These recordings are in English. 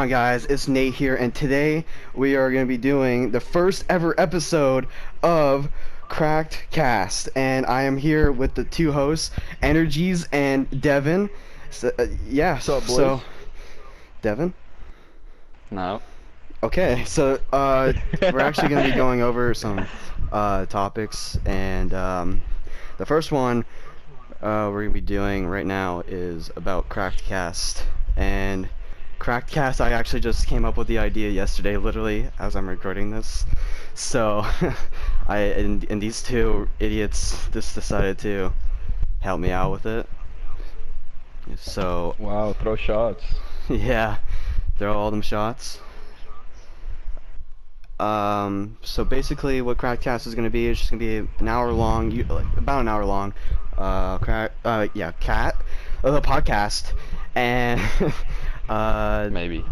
on, guys? It's Nate here, and today we are going to be doing the first ever episode of CrackedCast, and I am here with the two hosts, Energies and Devin. Yeah, What's up, boys? so Devin. No. Okay, so we're actually going to be going over some topics, and the first one we're going to be doing right now is about CrackedCast, and CrackedCast, I actually just came up with the idea yesterday, literally, as I'm recording this. So, and these two idiots just decided to help me out with it. So, Wow, throw shots. yeah, throw all them shots. So basically, what CrackedCast is going to be is just going to be an hour long, about an hour long, the podcast, and Maybe.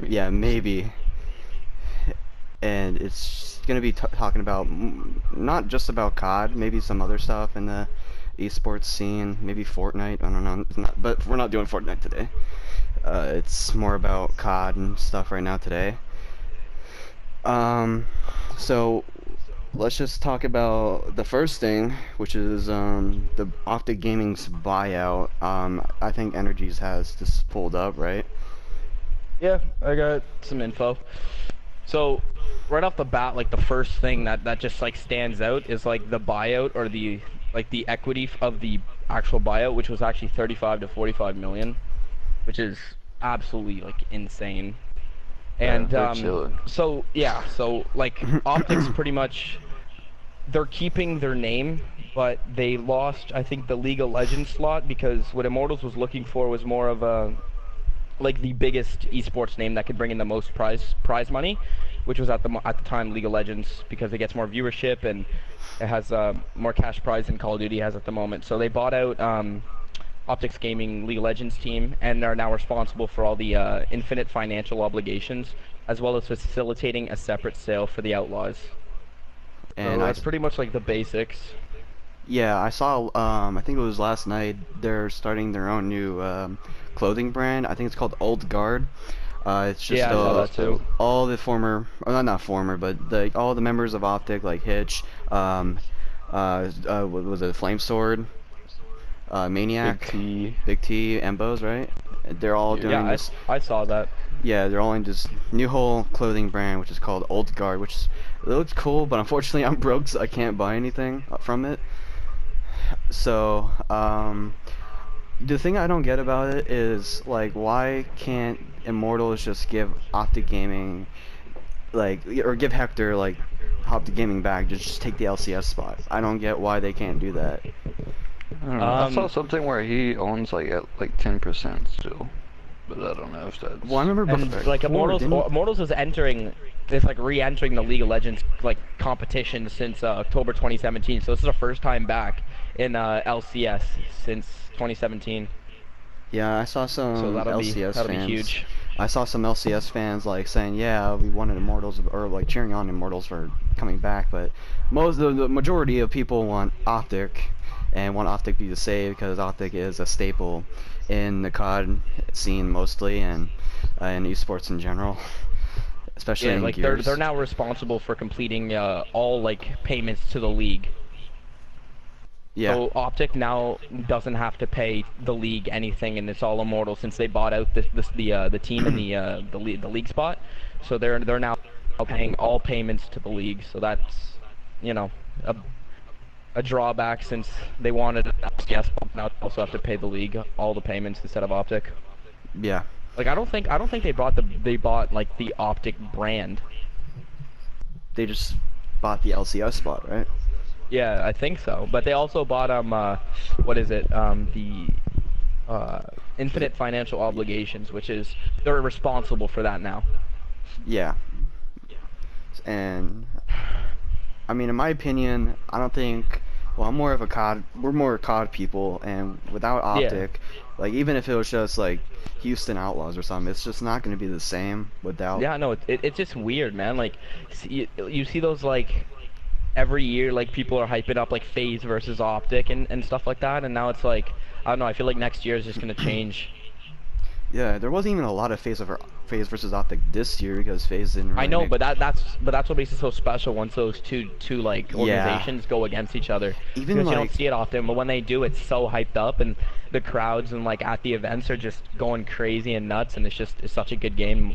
yeah, maybe, and it's gonna be talking about not just about COD, maybe some other stuff in the eSports scene, maybe Fortnite. I don't know, but we're not doing Fortnite today. It's more about COD and stuff right now today. So let's just talk about the first thing, which is the OpTic Gaming's buyout. I think Energies has this pulled up, right? Yeah, I got some info. So, right off the bat, like the first thing that just like stands out is like the buyout or the equity of the actual buyout, which was actually 35 to 45 million, which is absolutely like insane. And so yeah, so like OpTic's pretty much they're keeping their name, but they lost I think the League of Legends slot because what Immortals was looking for was more of a like the biggest esports name that could bring in the most prize money, which was at the time League of Legends because it gets more viewership and it has more cash prize than Call of Duty has at the moment. So they bought out OpTic's Gaming League of Legends team and are now responsible for all the infinite financial obligations as well as facilitating a separate sale for the Outlaws. And So that's pretty much like the basics. yeah, I saw. I think it was last night. They're starting their own new clothing brand. I think it's called Old Guard. It's just Yeah, I saw that too. all the former, not former, but all the members of OpTic, like Hitch, what was it, Flame Sword, Maniac, Big T, Embos, right? They're all doing this. I saw that. Yeah, they're all in this new whole clothing brand, which is called Old Guard, which it looks cool, but unfortunately I'm broke, so I can't buy anything from it. So, the thing I don't get about it is, like, why can't Immortals just give OpTic Gaming, like, or give Hector, like, OpTic Gaming back, just take the LCS spot? I don't get why they can't do that. I don't know. I saw something where he owns like at like 10% still, but I don't know if that's. Well, I remember And like Immortals is entering, it's like re-entering the League of Legends like competition since October 2017. So this is the first time back in LCS since 2017. Yeah, I saw some So that'll LCS be fans. huge. I saw some LCS fans like saying, "Yeah, we wanted Immortals," or like cheering on Immortals for coming back. But the majority of people want OpTic, and want OpTic to be the save because OpTic is a staple in the CoD scene mostly, and in esports in general, especially in like Gears. they're now responsible for completing all like payments to the league. Yeah. So OpTic now doesn't have to pay the league anything, and it's all Immortal since they bought out the team in the league spot. So they're now paying all payments to the league. So that's, you know, a drawback since they wanted an LCS, but now they also have to pay the league all the payments instead of OpTic. Yeah. Like I don't think they bought like the OpTic brand. They just bought the LCS spot, right? Yeah, I think so. But they also bought what is it? The infinite financial obligations, which is they're responsible for that now. Yeah. And I mean, in my opinion, I don't think. Well, I'm more of a COD. We're more COD people, and without OpTic, like even if it was just like Houston Outlaws or something, it's just not going to be the same without. Yeah, no, it's just weird, man. Like you see those like every year, like people are hyping up like FaZe versus OpTic and stuff like that, and now it's like I don't know. I feel like next year is just gonna change. Yeah, there wasn't even a lot of Phase versus Optic this year because Phase didn't I really know, make. but that's what makes it so special once those two like Yeah, organizations go against each other, even because you don't like see it often. But when they do, it's so hyped up, and the crowds and like at the events are just going crazy and nuts, and it's such a good game.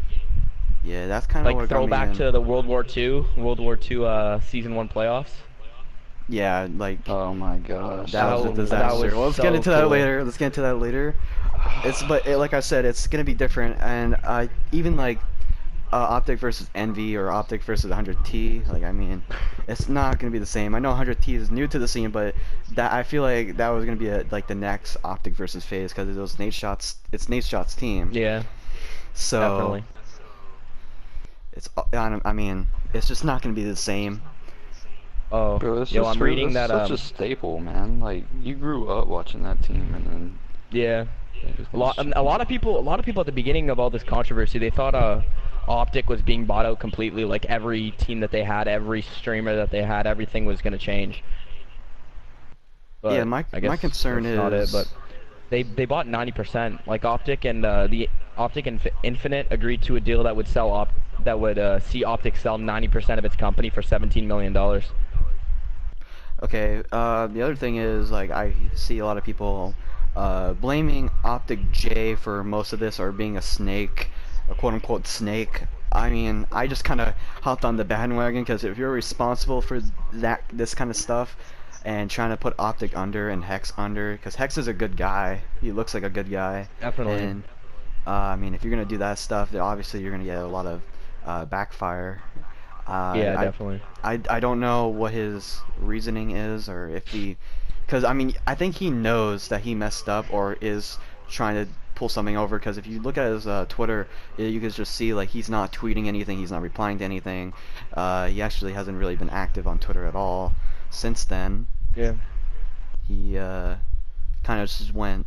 yeah, that's kind of Like what got me throwback in. to the World War II season 1 playoffs. Yeah, like Oh my gosh, that that was was a That was disaster. Well, let's get so into that cool. later. Let's get into that later. Like I said, it's gonna be different, and even like Optic versus Envy or Optic versus 100T. Like, I mean, it's not gonna be the same. I know 100T is new to the scene, but that I feel like that was gonna be like the next Optic versus FaZe because it was Nate Shot's. It's Nate Shot's team. Yeah, So definitely. I mean, it's just not gonna be the same. Oh, bro, it's yo, just I'm reading that. such a staple, man. Like you grew up watching that team, and then Yeah. they just get A lot of people, at the beginning of all this controversy, they thought Optic was being bought out completely. Like every team that they had, every streamer that they had, everything was gonna change. Yeah, But I my guess concern that's not it. But is. they bought 90%. Like Optic and the Optic and Infinite agreed to a deal that would see Optic sell 90% of its company for $17 million. Okay, the other thing is, like, I see a lot of people blaming Optic J for most of this or being a snake, a quote-unquote snake. I mean, I just kind of hopped on the bandwagon because if you're responsible for this kind of stuff and trying to put Optic under and Hex under, because Hex is a good guy, he looks like a good guy, Definitely. and I mean, if you're gonna do that stuff, then obviously you're gonna get a lot of backfire. Yeah, Uh, definitely. I don't know what his reasoning is, or if he, because I mean, I think he knows that he messed up or is trying to pull something over. Because if you look at his Twitter, you can just see like he's not tweeting anything, he's not replying to anything. He actually hasn't really been active on Twitter at all since then. Yeah. He kind of just went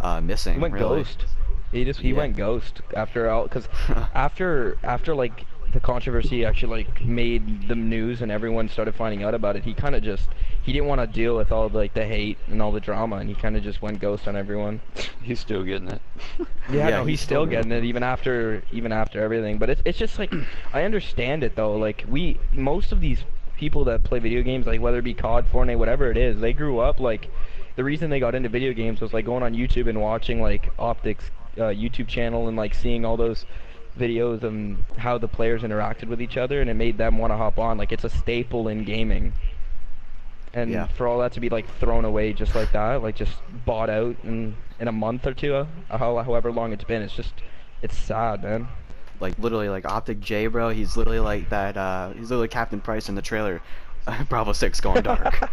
He missing, went really. ghost. He Yeah. went ghost after all, because after like the controversy actually like made the news and everyone started finding out about it, he didn't want to deal with all like the hate and all the drama, and he kind of just went ghost on everyone. he's still getting it. Yeah, Yeah, no, he's he's still still good. getting it even after everything. But it's just like I understand it though. Like most of these people that play video games, like whether it be COD, Fortnite, whatever it is, they grew up like the reason they got into video games was like going on YouTube and watching like Optics YouTube channel and like seeing all those videos and how the players interacted with each other, and it made them want to hop on. Like it's a staple in gaming. Yeah. And for all that to be like thrown away just like that, like just bought out in a month or two, however long it's been, it's sad, man. Like literally like Optic J, bro. He's literally like that. He's literally Captain Price in the trailer. Bravo 6 going dark.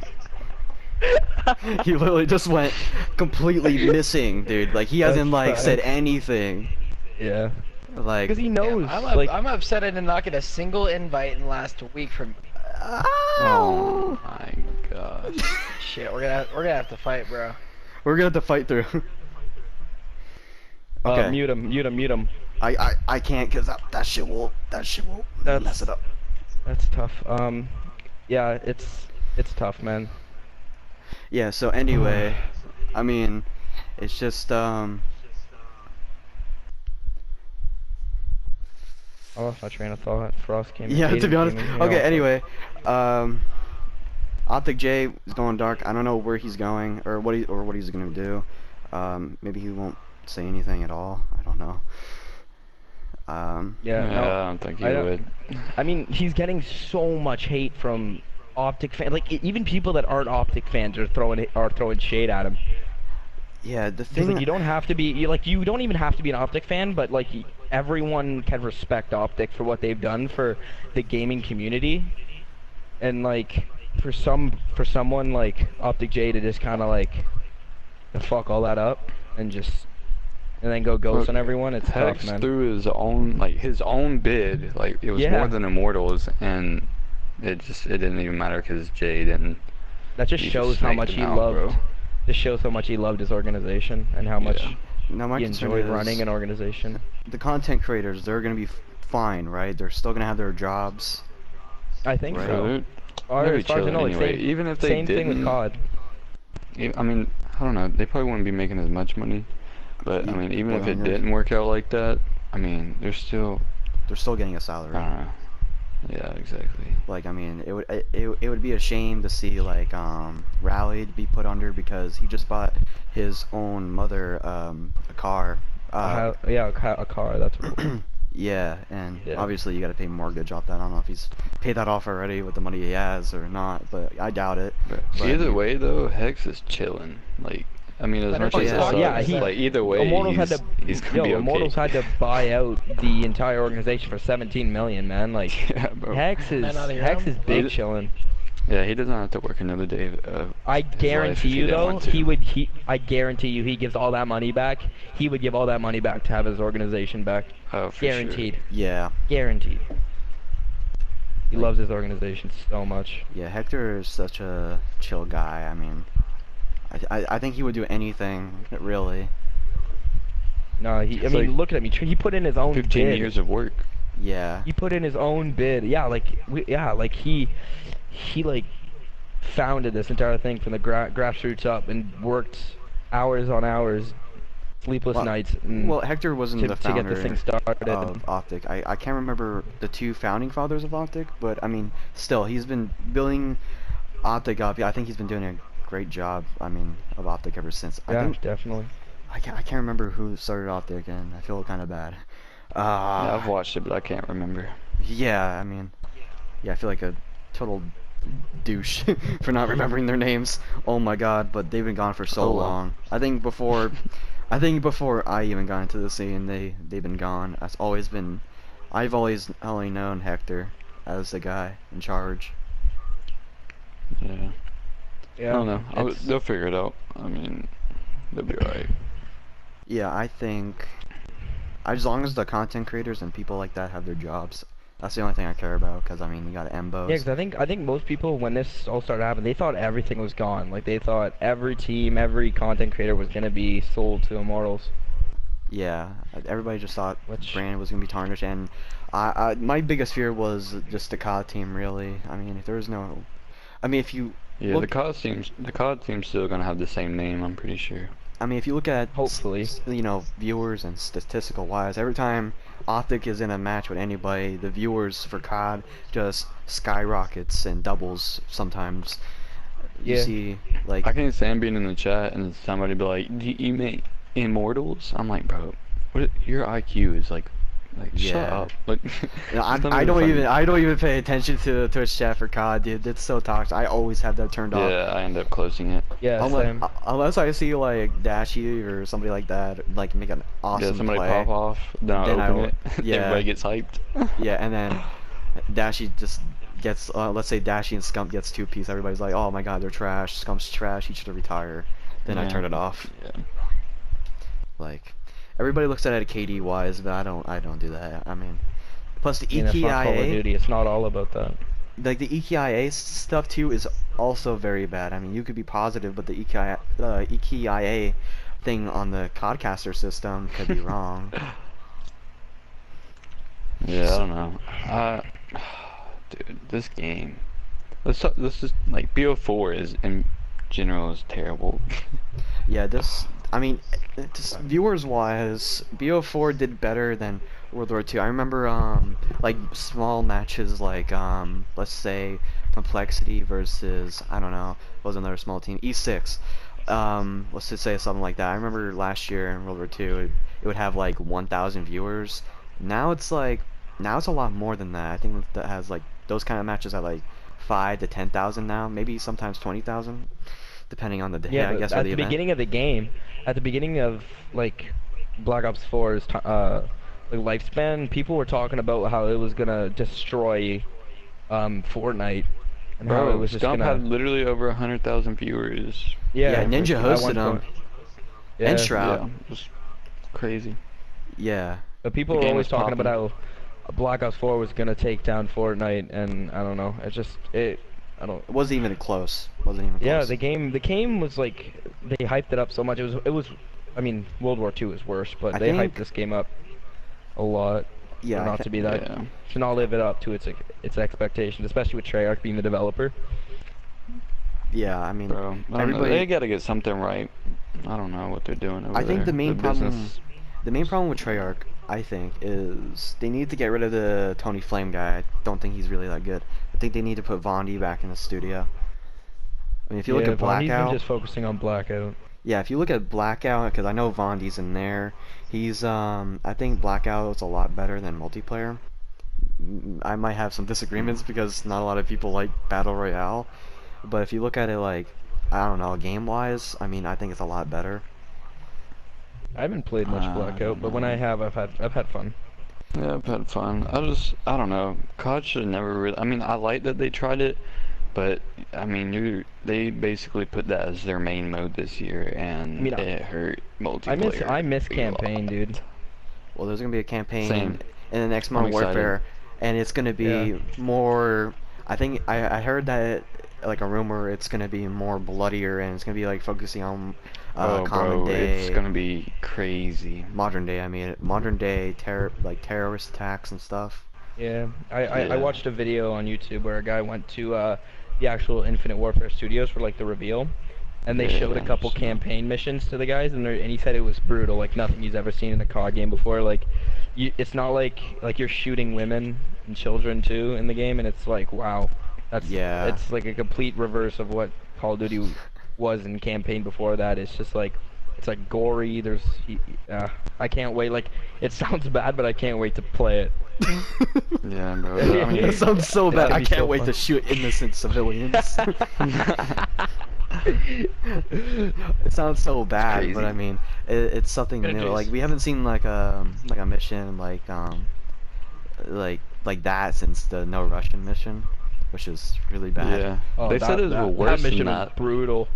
He literally just went completely missing, dude. Like he hasn't like said Facts. anything. Yeah, Like, because he Damn, knows, like, I'm upset I did not get a single invite in the last week from. Oh oh, my gosh. Shit, we're gonna have to fight, bro. we're gonna have to fight through. Okay, mute him. I can't because that shit will mess it up. That's tough. Yeah, it's tough, man. Yeah. So anyway, I mean, it's just I lost my train of thought. Frost came in. Yeah, to Aiden be honest. came in. Okay, Yeah, anyway, Optic J is going dark. I don't know where he's going or what he's gonna do. Maybe he won't say anything at all. I don't know. yeah, Yeah, no, I don't think he I don't- would. I mean, he's getting so much hate from Optic fans. Like even people that aren't Optic fans are throwing shade at him. Yeah, the Because thing. like you don't have to be you don't even have to be an Optic fan, but like everyone can respect Optic for what they've done for the gaming community, and like for someone like Optic J to just kind of like fuck all that up and then go ghost Look, on everyone, it's tough, Hex man. through his own bid, like it was Yeah. more than Immortals, and it didn't even matter because Jay didn't. That just he shows how snaked much him he out, loved. bro. Just shows how much he loved his organization and how much Yeah. Now my he concern enjoyed is running an organization. the content creators. They're gonna be fine, right? They're still gonna have their jobs. I think Right. so. So Or they're as far as I chilling know, like, anyway. Even if they same thing with didn't, COD. I mean, I don't know. They probably wouldn't be making as much money, But I mean, even Well, if I it mean, didn't work out like that, I mean, they're still getting a I salary. don't know. Yeah, exactly. Like, I mean, it would be a shame to see like Rally be put under because he just bought his own mother a car. Yeah, a car. That's what it was. Yeah, and Yeah. obviously you got to pay mortgage off that. I don't know if he's paid that off already with the money he has or not, but I doubt it. But But, either I mean, way, though, Hex is chilling. Like, I mean, as Better much Oh, as it yeah. sucks, Yeah, he. like either way, Immortals had he's to. gonna be okay. Immortals had to buy out the entire organization for 17 million, man. Like, Yeah, bro. Hex is Man out of your own. big He- chilling. Yeah, he doesn't have to work another day of I his life guarantee if he you didn't though, want to. I guarantee you he gives all that money back. He would give all that money back to have his organization back. Oh, for Guaranteed. yeah, Guaranteed. He Like- loves his organization so much. yeah. Hector is such a chill guy. I mean, I think he would do anything really. No, I It's mean, like look at him. He put in his own 15 bid. years of work. Yeah, He put in his own bid. Yeah, like he like founded this entire thing from the grassroots up and worked hours on hours, sleepless Well- nights, and well, Hector wasn't to the get founder this thing started. of OpTic. I can't remember the two founding fathers of OpTic, but I mean, still, he's been building OpTic up. Yeah, I think he's been doing a great job. I mean, of OpTic ever since. I Yeah, think definitely. I can't remember who started OpTic, and I feel kind of bad. Yeah, I've watched it, but I can't remember. Yeah, I mean, yeah, I feel like a total douche for not remembering their names. Oh my god, but they've been gone for so Oh, well. long. I think before I even got into the scene, they've been gone. I've always only known Hector as the guy in charge. Yeah. Yeah, I don't know. it's- They'll figure it out. I mean, they'll be alright. Yeah, I think as long as the content creators and people like that have their jobs, that's the only thing I care about. Because I mean, you got Embos. Yeah, 'cause I think most people when this all started happening, they thought everything was gone. Like they thought every team, every content creator was gonna be sold to Immortals. Yeah, everybody just thought Which- brand was gonna be tarnished, and my biggest fear was just the COD team. Really, I mean, if there was no, I mean, if you Yeah, look, the COD team's still gonna have the same name, I'm pretty sure. I mean, if you look at Hopefully. you know, viewers and statistical wise, every time OpTic is in a match with anybody, the viewers for COD just skyrockets and doubles sometimes. You Yeah. see, like, I can stand being in the chat and somebody be like, "Do you make Immortals?" I'm like, bro, your IQ is like shut Yeah. up. Like, you know, it's not I don't funny. even pay attention to the Twitch chat for COD, dude. It's so toxic. I always have that turned off. Yeah, I end up closing it. Yeah, Unless, same. unless I see like Dashy or somebody like that like make an awesome Yeah, somebody play. pop off, then I Then I open will- it. yeah. Everybody gets hyped. Yeah, and then Dashy just gets let's say Dashy and Scump gets 2-piece. Everybody's like, oh my god, they're trash. Scump's trash. He should retire. Then I Yeah. turn it off. Yeah. Like everybody looks at it KD wise, but I don't do that. I mean, plus the And it's not Call of EKIA, Duty. It's not all about that. like the EKIA stuff too is also very bad. I mean, you could be positive, but the EKIA thing on the CODcaster system could be wrong. Yeah, I don't know. Dude, this game. Let's just like BO4 is in general is terrible. Yeah, I mean, just viewers wise, BO4 did better than World War II. I remember, like small matches like, let's say Complexity versus, I don't know, what was another small team, E6. Let's just say something like that. I remember last year in World War II, it would have like 1,000 viewers. Now it's a lot more than that. I think that has like, those kind of matches at like 5 to 10,000 now, maybe sometimes 20,000. Depending on the day, Yeah, I but guess, at or the the event. beginning of the game, at the beginning of like Black Ops 4's like lifespan, people were talking about how it was gonna destroy Fortnite and how it Bro, was just Scump gonna had literally over 100,000 viewers. Yeah, Ninja at hosted one them. point. And Yeah, Shroud. Yeah, it was crazy. Yeah. but people The were game always was talking about popping. how Black Ops 4 was gonna take down Fortnite, and I don't know. I don't. It wasn't even close. Wasn't even close. Yeah, the game was like they hyped it up so much. It was. I mean, World War II is worse, but I they think- hyped this game up a lot. Yeah, for I not thi- to be that. Yeah. To not live it up to its expectations, especially with Treyarch being the developer. Yeah, I mean, Bro, I don't know, everybody. they gotta get something right. I don't know what they're doing over I think there. The business. the main problem with Treyarch, I think, is they need to get rid of the Tony Flame guy. I don't think he's really that good. I think they need to put Vondi back in the studio. I mean, if you look Yeah, at Vondi's been Blackout, just focusing on Blackout. yeah, if you look at Blackout, because I know Vondi's in there, I think Blackout is a lot better than multiplayer. I might have some disagreements because not a lot of people like Battle Royale, but if you look at it like, I don't know, game-wise, I mean, I think it's a lot better. I haven't played much I Blackout, don't but when I know. have, I've had fun. Yeah, I've had fun. I don't know. COD should have never really. I mean, I like that they tried it, but I mean, they basically put that as their main mode this year, I and mean, it hurt I multiplayer miss a campaign, dude. lot. Well, there's gonna be a campaign Same. in the next I'm Modern excited. Warfare, and it's gonna Yeah. be more. I think I heard that like a rumor it's gonna be more bloodier and it's gonna be like focusing on Oh, common bro, it's day, gonna be crazy. modern day. I mean, modern day terrorist attacks and stuff. Yeah, I Yeah. watched a video on YouTube where a guy went to the actual Infinite Warfare studios for like the reveal, and they showed a Yeah. couple campaign missions to the guys, and he said it was brutal, like nothing he's ever seen in a COD game before. Like, it's not like you're shooting women and children too in the game, and it's like wow, Yeah. it's like a complete reverse of what Call of Duty was in campaign before that. It's just like it's like gory. I can't wait. Like it sounds bad, but I can't wait to play it. Yeah, bro. I That mean, sounds so It's bad. gonna I be can't so wait fun. to shoot innocent civilians. It sounds so bad, but crazy. I mean, it's something new. Goodness. Like we haven't seen like a mission like that since the No Russian mission, which is really bad. Yeah. Oh, They said it was that worse than mission was that. brutal.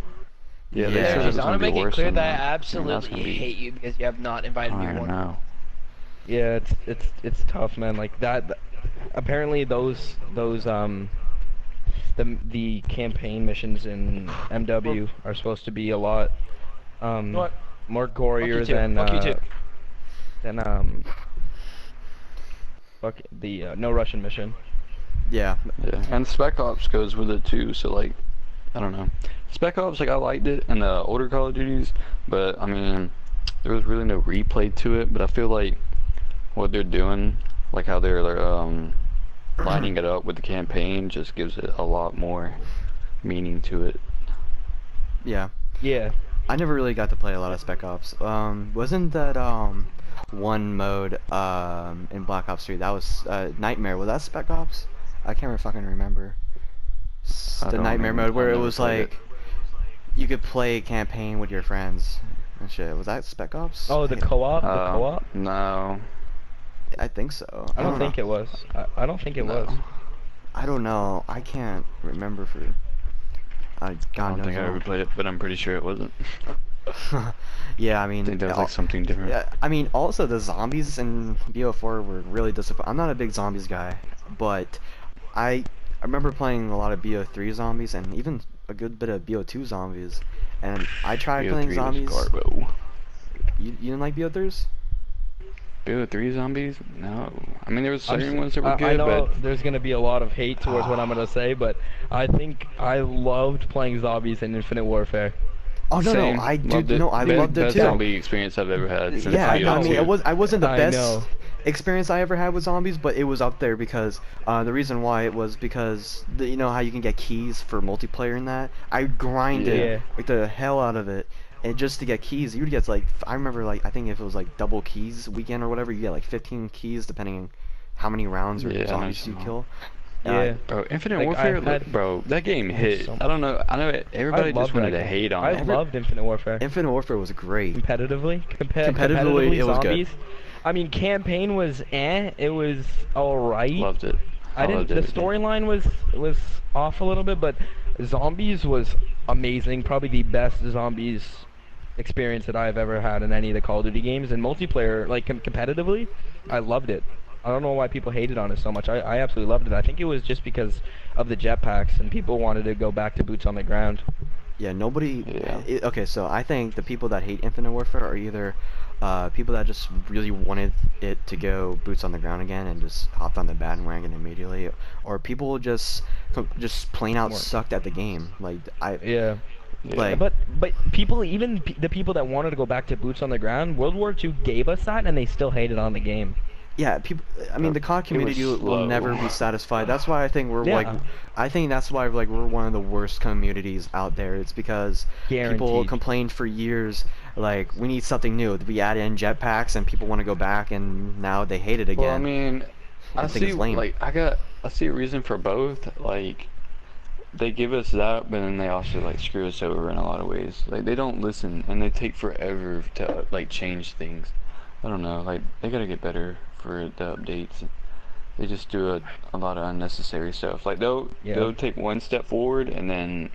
Yeah, they Yeah. said it Jeez, was I want gonna to be make it worse clear than that I that. And that's absolutely gonna be. hate you because you have not invited me I one. know. Yeah, it's tough, man. Like apparently the campaign missions in MW are supposed to be a lot You know what? more Fuck you gorier too. than Fuck you too. than the No Russian mission. Yeah. Yeah, and Spec Ops goes with it too. So like, I don't know. Spec Ops, like I liked it in the older Call of Duties, but I mean, there was really no replay to it. But I feel like what they're doing, like how they're lining it up with the campaign, just gives it a lot more meaning to it. Yeah. Yeah. I never really got to play a lot of Spec Ops. Wasn't that one mode in Black Ops 3 that was Nightmare? Was that Spec Ops? I can't fucking remember. I The don't Nightmare remember. mode where I it never was played it. like you could play campaign with your friends and shit. Was that Spec Ops? Oh, the co-op, the co-op. No. I think so. I don't think know. it was. I don't think it No. was. I don't know. I can't remember for. I God don't knows. think I ever played it, but I'm pretty sure it wasn't. Yeah, I mean, I think that was like something different. yeah, I mean, also the zombies in BO4 were really disappointing. I'm not a big zombies guy, but I remember playing a lot of BO3 zombies and even a good bit of BO2 zombies. And I tried playing BO3 zombies. was Garbo. You didn't like BO3s? BO3 zombies? No. I mean, there was I'm certain s- ones that were I good, know but there's gonna be a lot of hate towards what I'm gonna say, but I think I loved playing zombies in Infinite Warfare. Oh no, same. no, I Loved do. it. No, I loved it Best too. zombie experience I've ever had since Yeah, I BO2. know. I mean, I wasn't the I best know. experience I ever had with zombies, but it was up there because the reason why it was because you know how you can get keys for multiplayer in that. I grinded Yeah. like the hell out of it, and just to get keys, you would get like I remember like I think if it was like double keys weekend or whatever, you get like 15 keys depending on how many rounds or Yeah, I know zombies you some. kill. Yeah. Bro, Infinite Like, Warfare, I've had- bro, that game hit. so- I don't know. I know everybody just loved wanted that to game. hate on I it. loved Infinite Warfare. Infinite Warfare was great. Competitively, Competitively, it was good. zombies. I mean, campaign was It was alright. Loved it. I didn't. loved The everything. storyline was off a little bit, but zombies was amazing. Probably the best zombies experience that I've ever had in any of the Call of Duty games. And multiplayer, like competitively, I loved it. I don't know why people hated on it so much. I absolutely loved it. I think it was just because of the jetpacks and people wanted to go back to boots on the ground. Yeah, nobody. Yeah. Okay, so I think the people that hate Infinite Warfare are either people that just really wanted it to go boots on the ground again and just hopped on the bandwagon immediately, or people just plain out More- sucked at the game. Like Yeah. Yeah. Like, But people, even the people that wanted to go back to boots on the ground, World War II gave us that, and they still hated on the game. yeah, people. I mean, the COD It was community will never slow. be satisfied. That's why I think we're like, Yeah. I think that's why like we're one of the worst communities out there. It's because people Guaranteed. complained for years, like we need something new. We add in jetpacks, and people want to go back, and now they hate it Well, I again. mean, I think it's lame. I see a reason for both. Like, they give us that, but then they also like screw us over in a lot of ways. Like, they don't listen, and they take forever to like change things. I don't know. Like, they gotta get better for the updates. They just do a lot of unnecessary stuff. Like, Yeah. they'll take one step forward and then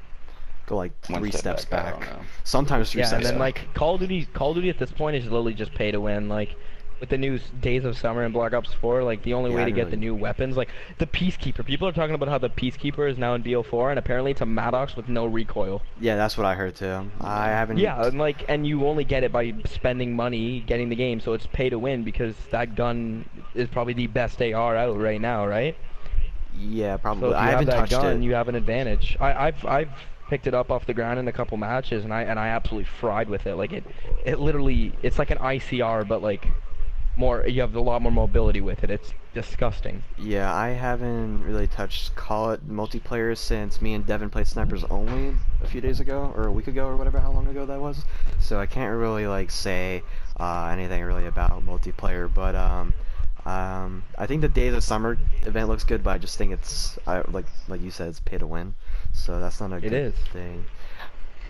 Go like one 3 step steps back. I don't back. know. Sometimes 3 Yeah, and steps then back. like Call of Duty at this point is literally just pay to win. Like with the new Days of Summer and Black Ops 4, like the only Yeah, way I to get the really. new weapons, like the Peacekeeper. People are talking about how the Peacekeeper is now in BO4, and apparently it's a Maddox with no recoil. Yeah, that's what I heard too. I haven't. Yeah, and you only get it by spending money getting the game, so it's pay to win because that gun is probably the best AR out right now, right? Yeah, So probably. if I you have haven't that touched gun, it. you have an advantage. I've picked it up off the ground in a couple matches, and I absolutely fried with it. Like it literally, it's like an ICR, but like more. You have a lot more mobility with it. It's disgusting. Yeah, I haven't really touched Call It multiplayer since me and Devin played Snipers Only a few days ago, or a week ago, or whatever, how long ago that was. So I can't really like say anything really about multiplayer, but I think the Days of Summer event looks good, but I just think it's like you said, it's pay to win, so that's not a It good is. thing.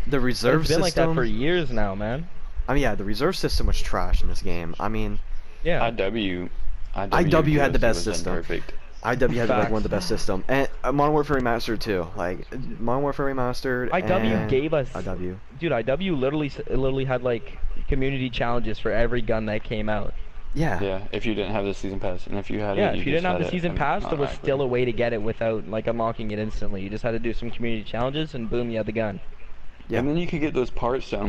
The But reserve it's been like that system. for years now, man. I mean, yeah, the reserve system was trash in this game. I mean, Yeah. IW IW had the best was system. Perfect. IW had like one of the Facts. best system, and Modern Warfare Remastered too. Like Modern Warfare Remastered. IW and gave us, IW. dude. IW literally had like community challenges for every gun that came out. Yeah. Yeah, if you didn't have the season pass, and if you had Yeah, it, if you didn't just have had the it season pass, there was automatically. still a way to get it without like unlocking it instantly. You just had to do some community challenges, and boom, you had the gun. Yeah. And then you could get those parts to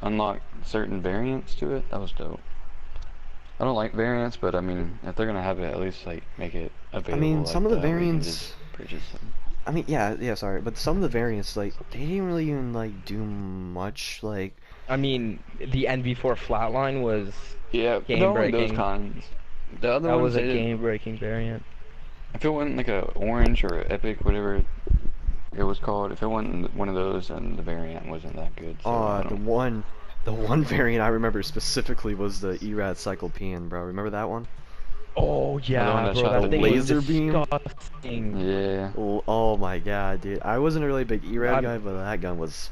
unlock certain variants to it. That was dope. I don't like variants, but I mean, if they're gonna have it, at least like make it available. I mean, some of the where you can variants. just purchase them. I mean, yeah, sorry, but some of the variants, like, they didn't really even like do much. Like, I mean, the NV4 flatline was Yeah, game they're only those breaking. kinds. The other That ones, was a they didn't- game-breaking variant. if it wasn't like a orange or a epic, whatever it was called, if it wasn't one of those, then the variant wasn't that good. So I the don't- one variant I remember specifically was the Erad Cyclopean, bro. Remember that one? Oh one yeah, that bro, shot that the thing laser was beam? disgusting. Yeah. Oh my god, dude. I wasn't a really big Erad I'm- guy, but that gun was.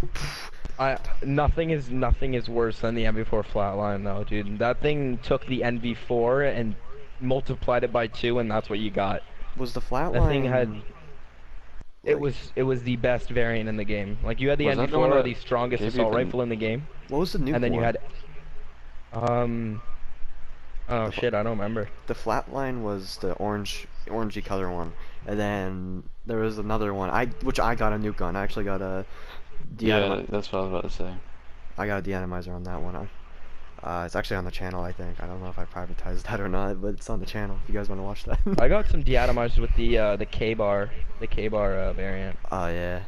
Nothing is worse than the NV4 flatline though, dude. That thing took the NV4 and multiplied it by 2, and that's what you got. Was the flatline? That thing had. It like, was the best variant in the game. Like you had the Was that the NV4, one or that the strongest gave you assault the- rifle in the game, What was the new and then you one? had. Oh shit, I don't remember. The flatline was the orangey color one, and then there was another one. Which I got a new gun. I actually got a. Yeah, that's what I was about to say. I got a de-atomizer on that one. It's actually on the channel, I think. I don't know if I privatized that or not, but it's on the channel if you guys want to watch that. I got some de-atomizers with the K-bar, variant. Oh yeah.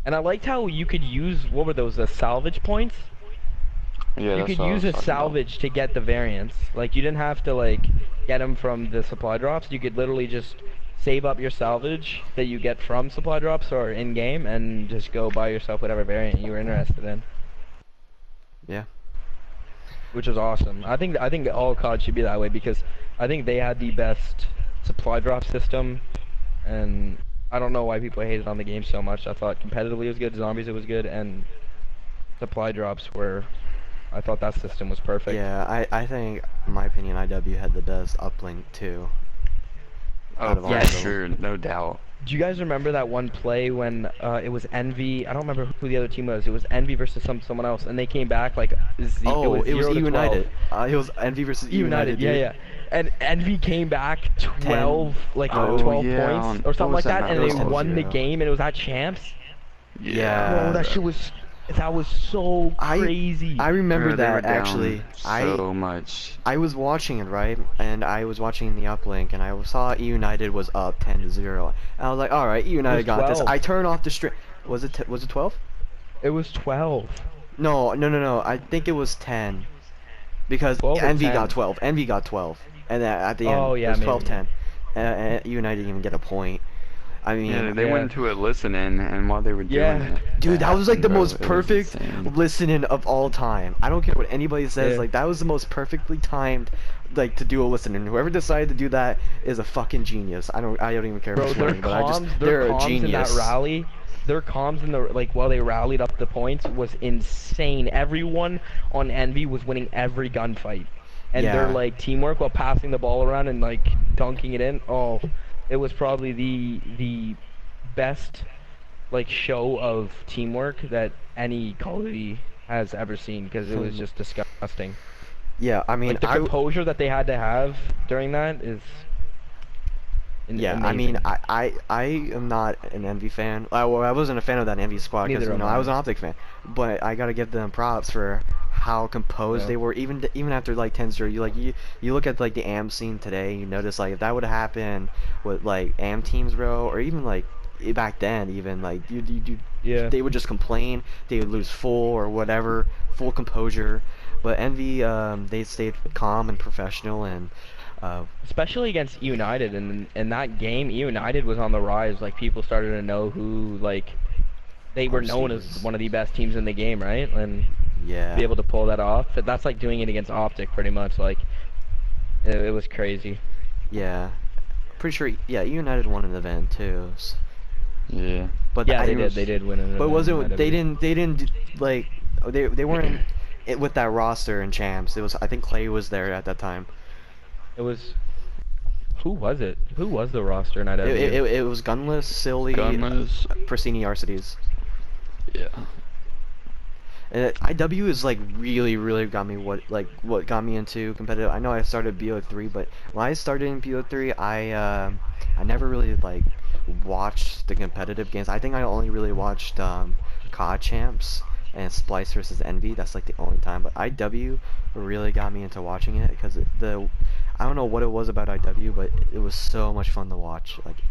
And I liked how you could use, what were those, the salvage points? Yeah, You that's could what I use was a talking about. salvage to get the variants. Like you didn't have to like get them from the supply drops. You could literally just save up your salvage that you get from supply drops or in game, and just go buy yourself whatever variant you were interested in. Yeah. Which is awesome. I think all COD should be that way because I think they had the best supply drop system, and I don't know why people hated on the game so much. I thought competitively it was good, zombies it was good, and supply drops were. I thought that system was perfect. Yeah, I think, in my opinion, IW had the best uplink too. Out of Oh, all yeah, of them. sure, no doubt. Do you guys remember that one play when it was Envy? I don't remember who the other team was. It was Envy versus someone else, and they came back like Oh, it was 0 to 12. United. It was Envy versus E United, yeah, dude. yeah. And Envy came back 12, like Oh, 12 yeah, points on- or something what was like that that, map? and It was they 10-0. won the game, and it was at Champs. Yeah. Bro, that was so crazy. I remember Bro, they were that down actually. so much. I was watching it, right? And I was watching the uplink, and I saw E United was up 10-0. And I was like, all right, E United got this. 12. I turn off the stream. Was it 12? It was 12. No, no, no, no. I think it was 10 because 12 or Envy 10? got 12. Envy got 12, and then at the end Oh it yeah, was 12, maybe. 10. And you and I didn't even get a point. I mean, Yeah, they Yeah. went into it listening, and while they were doing Yeah. it, dude, that was like happened, the bro. most It was perfect insane. listening of all time. I don't care what anybody says. Yeah. Like that was the most perfectly timed, like to do a listening. Whoever decided to do that is a fucking genius. I don't even care if Bro, it's their winning, but comms, their they're a comms in that genius. rally, their comms in the like while they rallied up the points was insane. Everyone on Envy was winning every gunfight, and their Yeah. like teamwork while passing the ball around and like dunking it in. Oh, it was probably the best like show of teamwork that any Call of Duty has ever seen because it was just disgusting. Yeah, I mean, Like the composure that they had to have during that is yeah, I mean, amazing. I am not an Envy fan. Well, I wasn't a fan of that Envy squad because Neither am I I. was an OpTic fan. But I gotta give them props for how composed Yeah. they were, even after like 10-0. You look at like the AM scene today, you notice like if that would have happened with like AM teams, bro, or even like back then, even like Yeah. they would just complain, they would lose full or whatever, full composure. But Envy, they stayed calm and professional and. Especially against United, and in that game, United was on the rise. Like people started to know who, like they were known as RCs. one of the best teams in the game, right? And be Yeah. able to pull that off, that's like doing it against OpTic, pretty much. Like it was crazy. Yeah. Pretty sure. Yeah, United won an event too. Yeah. But Yeah, I they think it did. was. They did win an But event was in it? They IW. didn't. They didn't like. They weren't with that roster in champs. It was. I think Clay was there at that time. It was who was it? Who was the roster in IW? It was Gunless, Silly, Gunmas. Prasini, Arcides. Yeah. And IW is like really got me what got me into competitive. I know I started BO3, but when I started in BO3, I never really like watched the competitive games. I think I only really watched CoD champs and Splice versus Envy. That's like the only time. But IW really got me into watching it because I don't know what it was about IW, but it was so much fun to watch. Like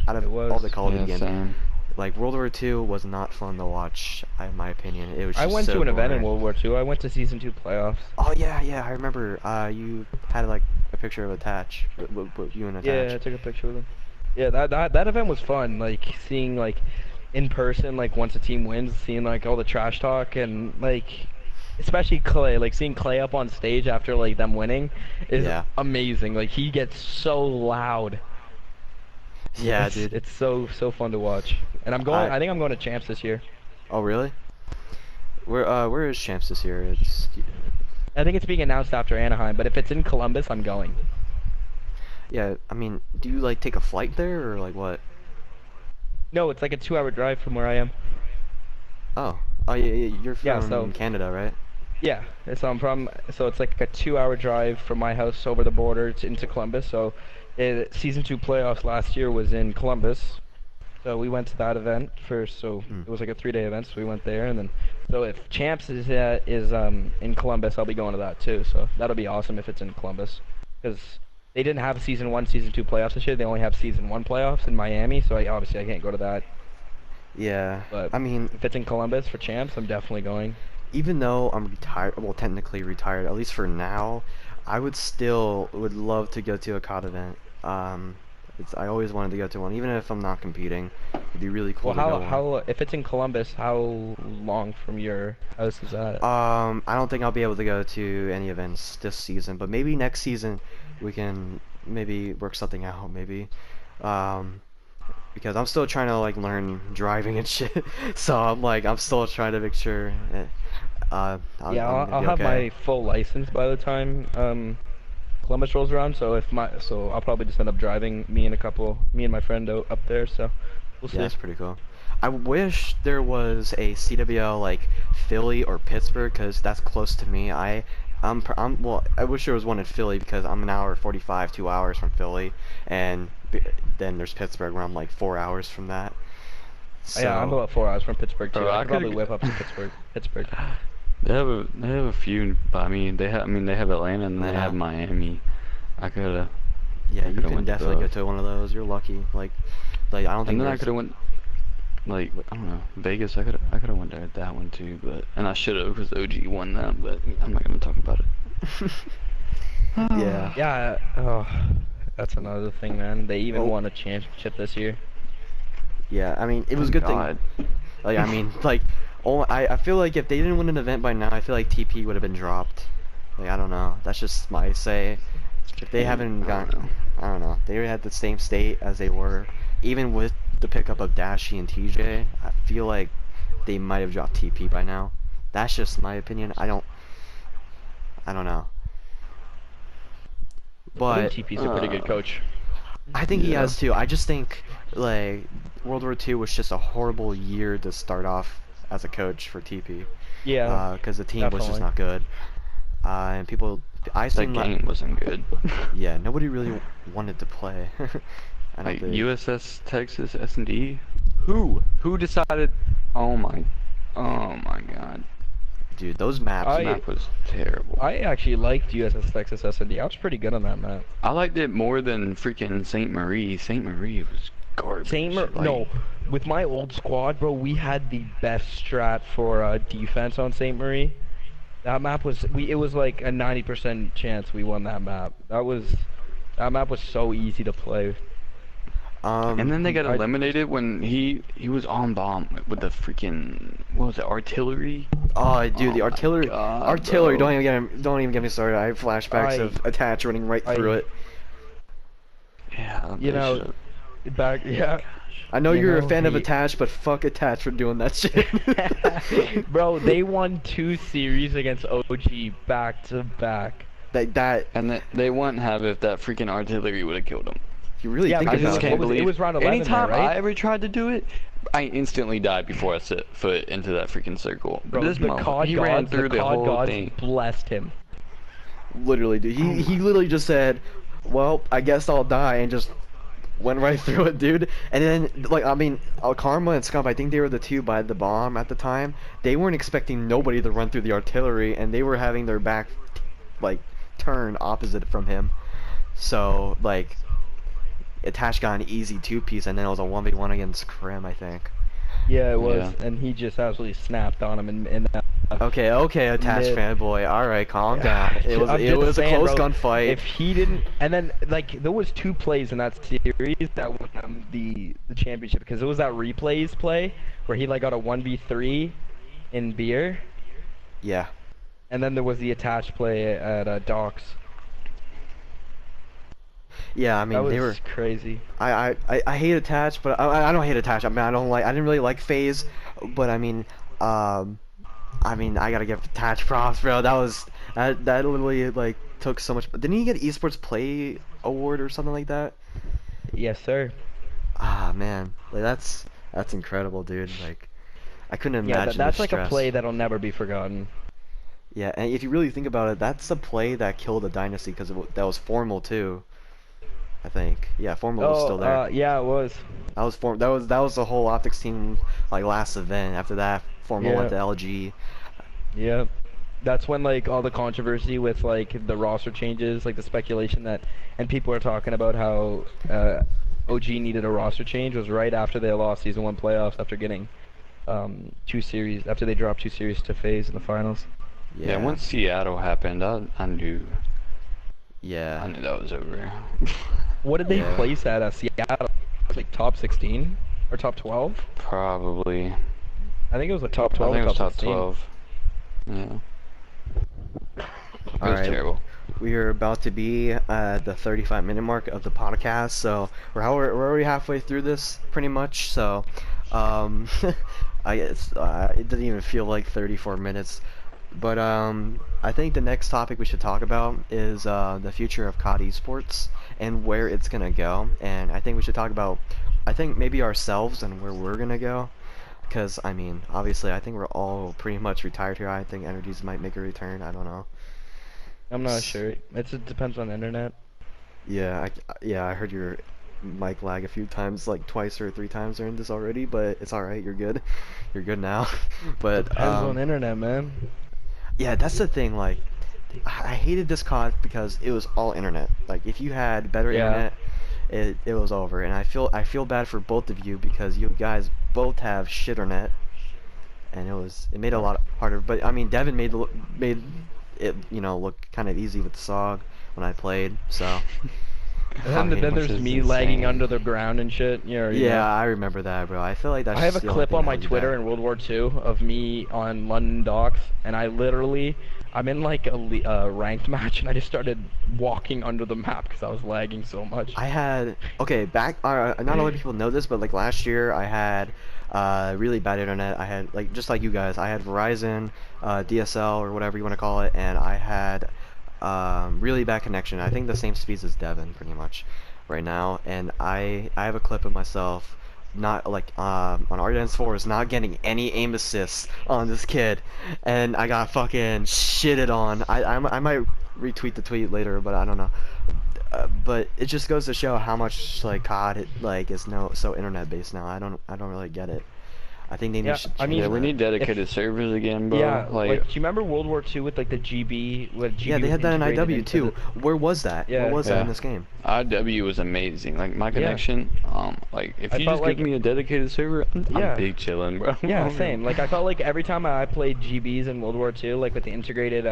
out It of all was. the Call of Duty Yeah, games. same. Like World War II was not fun to watch, in my opinion. It was I just went so to an event in boring. World War II. I went to Season 2 playoffs. Oh yeah, I remember. You had like a picture of Attach, with you and Yeah, Attach. I took a picture with them. Yeah, that event was fun. Like seeing like in person, like once a team wins, seeing like all the trash talk and like especially Clay, like seeing Clay up on stage after like them winning is Yeah, amazing. Like he gets so loud. yeah, dude. It's so fun to watch. And I'm going. I I think I'm going to champs this year. oh really? Where is champs this year? It's I think it's being announced after Anaheim, but if it's in Columbus, I'm going. yeah. I mean, do you like take a flight there or like what? No, it's like a 2-hour drive from where I am. Oh, oh yeah, you're Yeah, from so Canada, right? yeah, so it's like a 2-hour drive from my house over the border into Columbus. So, season 2 playoffs last year was in Columbus. So we went to that event first. So Hmm. it was like a 3-day event. So we went there, and then so if Champs is in Columbus, I'll be going to that too. So that'll be awesome if it's in Columbus, because they didn't have season 1, season 2 playoffs this year. They only have season 1 playoffs in Miami. So obviously I can't go to that. Yeah. But I mean, if it's in Columbus for Champs, I'm definitely going. even though I'm retired, well, technically retired, at least for now, I would love to go to a COD event. I always wanted to go to one, even if I'm not competing. It'd be really cool Well, to go one. how if it's in Columbus, how long from your house is that? I don't think I'll be able to go to any events this season, but maybe next season we can maybe work something out, maybe. Um, because I'm still trying to like learn driving and shit. So I'm still trying to make sure Yeah, I'm gonna I'll be have okay. my full license by the time Columbus rolls around. So I'll probably just end up driving me and my friend up there. So we'll Yeah, see. that's pretty cool. I wish there was a CWL like Philly or Pittsburgh because that's close to me. Well, I wish there was one in Philly because I'm an hour 45, 2 hours from Philly, and then there's Pittsburgh where I'm like 4 hours from that. Yeah, I'm So about 4 hours from Pittsburgh too. Bro, I I could probably could. whip up to Pittsburgh. They have a few, but I mean they have Atlanta and they have Atlanta. Miami. I coulda yeah, I you coulda can went to definitely go both. to one of those. You're lucky. Like I don't And think then I there's. coulda went Like, I don't know, Vegas. I could have went there at that one too, but and I should have because OG won that, but I'm not gonna talk about it. Yeah. Yeah. Oh, that's another thing, man. They even Oh. won a championship this year. Yeah, I mean, it was a Thank good thing. God. Like, I mean, like, oh, I feel like if they didn't win an event by now, I feel like TP would have been dropped. Like, I don't know. That's just my say. If they haven't I don't gotten, know. I don't know. They had the same state as they were, even with the pickup of Dashy and TJ. I feel like they might have dropped TP by now. That's just my opinion. I don't know. I think But TP's a pretty good coach. I think he Yeah. has too. I just think like World War II was just a horrible year to start off as a coach for TP. Yeah. Because the team was just definitely. not good. And people, I That seen game wasn't good. yeah, nobody really wanted to play. I don't Like think. USS Texas S&D. Who decided? Oh my, oh my God. Dude, those maps. That map was terrible. I actually liked USS Texas S&D. I was pretty good on that map. I liked it more than freaking St. Marie. St. Marie was garbage. Like, No, with my old squad, bro, we had the best strat for defense on St. Marie. That map was it was like a 90% chance we won that map. That map was so easy to play. And then they got I- eliminated when he was on bomb with the freaking what was it, artillery? Oh, dude, the Oh my artillery. God, Artillery. bro. Don't even get me started. I have flashbacks I- of Attach running right I- through it. Yeah, You they know, should've- yeah. I know You you're a know, fan of he- Attach, but fuck Attach for doing that shit. Bro, they won 2 series against OG back to back. that And they wouldn't have if that freaking artillery would have killed him. if you really Yeah, think I because just about can't it was- believe it was round 11 anytime there, right? I ever tried to do it, I instantly died before I set foot into that freaking circle. But Bro, this the motherfucker, COD he ran gods, through the the COD whole gods thing. blessed him. literally, dude. He literally just said, "Well, I guess I'll die," and just went right through it, dude. And then, like, I mean, Karma and Scump, I think they were the two by the bomb at the time. They weren't expecting nobody to run through the artillery, and they were having their back, like, turn opposite from him. So, like, Attach got an easy 2-piece, and then it was a 1v1 against Krim, I think. Yeah, it was, Yeah. and he just absolutely snapped on him in that. Okay, Attach Mid. fanboy. All right, calm down. It was I'm it just was a saying, close bro, gunfight. If he didn't, and then like there was 2 plays in that series that won him the championship because it was that replays play where he like got a 1v3 in beer, Yeah. and then there was the attached play at Docks. Yeah, I mean, That was they were. crazy. I hate Attach, but I don't hate Attach. I mean, I didn't really like FaZe, but I mean, I gotta give Attach props, bro. That literally like took so much. Didn't he get eSports Play Award or something like that? Yes, sir. Ah, man, like that's incredible, dude. Like, I couldn't Yeah, imagine that's the like stress. a play that'll never be forgotten. Yeah, and if you really think about it, that's the play that killed the dynasty because that was Formal too. I think. Yeah, Formal was still there. Yeah, it was. That was the whole Optics team like last event. After that, Formal went to Yeah. LG. Yep. That's when like all the controversy with like the roster changes, like the speculation that, and people are talking about how OG needed a roster change was right after they lost season 1 playoffs after getting 2 series after they dropped 2 series to FaZe in the finals. Yeah, once Seattle happened, I knew Yeah. that was over. What did they Yeah. place at Seattle? Like top 16 or top 12? Probably. I think it was a top I 12 think it or was top top 16. 12. Yeah. It All was right. terrible. We are about to be at the 35-minute mark of the podcast, so we're already halfway through this, pretty much. So, I guess it doesn't even feel like 34 minutes. But I think the next topic we should talk about is the future of CoD eSports and where it's gonna go. And I think we should talk about, I think maybe ourselves and where we're gonna go. Because I mean, obviously, I think we're all pretty much retired here. I think Energies might make a return. I don't know. I'm not sure. It depends on the internet. Yeah, I heard your mic lag a few times, like twice or 3 times during this already, but it's all right. You're good. You're good now. But Depends on internet, man. yeah, that's the thing. Like, I hated this COD because it was all internet. Like, if you had better Yeah. internet, it was over. And I feel bad for both of you because you guys both have shit internet, and it made it a lot harder. But I mean, Devin made it look kind of easy with the SOG when I played. So I And then mean, Which there's is me lagging insane. under the ground and shit. You yeah, know. I remember that, bro. I feel like I that's have a just the only clip thing on that my held you Twitter back. in World War II of me on London docks, and I'm in like a ranked match, and I just started walking under the map because I was lagging so much. I had okay back. Not a lot of people know this, but like last year, I had really bad internet. I had like just like you guys. I had Verizon, DSL or whatever you want to call it, and I had really bad connection. I think the same speeds as Devin pretty much right now. And I have a clip of myself not like on Ardens Forest not getting any aim assists on this kid, and I got fucking shitted on. I might retweet the tweet later, but I don't know. But it just goes to show how much like COD like is so internet based now. I don't really get it. I think they Yeah, should I change Yeah, mean, we that. need dedicated if servers again, bro. yeah, like Like, do you remember World War II with like the GB, where Yeah, GB they was had that in integrated IW into too. the Where was that? Where yeah was that in yeah, this game? IW was amazing. Like my yeah. connection, like if I you felt just give like me a dedicated server, I'm yeah. big chilling, bro. Yeah, same. Like I felt like every time I played GBs in World War II, like with the integrated,